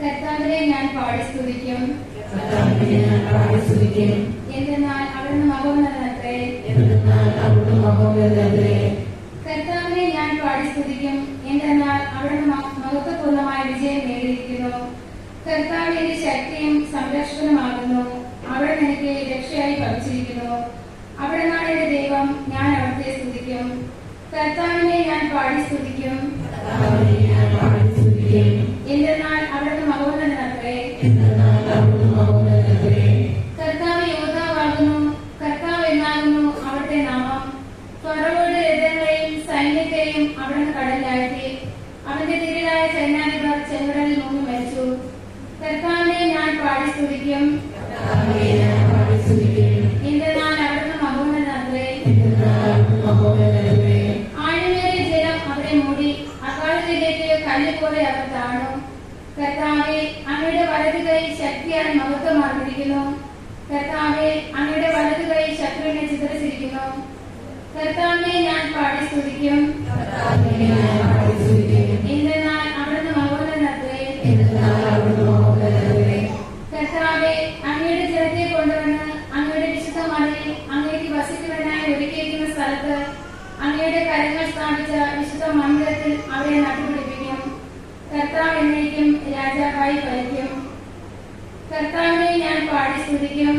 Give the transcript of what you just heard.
കർത്താവിനെ ഞാൻ പാടി സ്തുതിക്കും. എന്തെന്നാൽ അവിടുന്ന് മഹോന്നതനത്രേ. കർത്താവിനെ ഞാൻ പാടി സ്തുതിക്കും. എന്തെന്നാൽ അവിടുന്ന് മഹത്വപൂർണമായ വിജയം നേടിയിരിക്കുന്നു. കർത്താവ് എന്റെ ശക്തിയും സംരക്ഷകനുമാകുന്നു. അവിടെ എനിക്ക് രക്ഷയായി ഭവിച്ചിരിക്കുന്നു. അവിടുന്നാണ് എന്റെ ദൈവം, ഞാൻ അവിടുത്തെ സ്തുതിക്കും. കർത്താവിനെ ഞാൻ പാടി സ്തുതിക്കും. എന്തെന്നാൽ അവിടുന്ന് മഹോന്നതനത്രേ. കർത്താവ് യോദ്ധാവാകുന്നു. കർത്താവ് എന്നാകുന്നു അവിടുത്തെ നാമം. ഫറവോയുടെ രഥങ്ങളെയും സൈന്യത്തെയും അവിടുന്ന് കടലിലാഴ്ത്തി. അവന്റെ തിരിലായ സൈന്യാധിപർ ചെങ്കടലിൽ മുങ്ങി മരിച്ചു. കർത്താവിനെ ഞാൻ പാടി സ്തുതിക്കും. എന്തെന്നാൽ അവിടുന്ന് മഹോന്നതനത്രേ. ആഴമേറിയ ജലം അവരെ മൂടി. അകാലത്തിലേക്ക് കല്ല് പോലെ അവർ താണു. കർത്താവെ, അങ്ങയുടെ വലതു കൈ ശക്തിയാൽ മഹത്വമാർന്നിരിക്കുന്നു. കർത്താവെ, അങ്ങയുടെ വലതു കൈ ശത്രുവിനെ ചിതറിച്ചിരിക്കുന്നു. കർത്താവിനെ ഞാൻ പാടി സ്തുതിക്കും. എന്തെന്നാൽ അവിടുന്ന് മഹോന്നതനത്രേ. കർത്താവെ, അങ്ങയുടെ ജനത്തെ കൊണ്ടുവന്ന് അങ്ങയുടെ വിശുദ്ധ മലയിൽ അങ്ങേക്ക് വസിക്കുന്നതിനായി ഒരുക്കിയിരിക്കുന്ന സ്ഥലത്ത് അങ്ങയുടെ കരങ്ങൾ സ്ഥാപിച്ച വിശുദ്ധ മന്ദിരത്തിൽ അവരെ നട്ടുപിടിപ്പിക്കും. കർത്താവ് എന്നേക്കും രാജാവായി ഭരിക്കും. കർത്താവിനെ ഞാൻ പാടി സ്തുതിക്കും.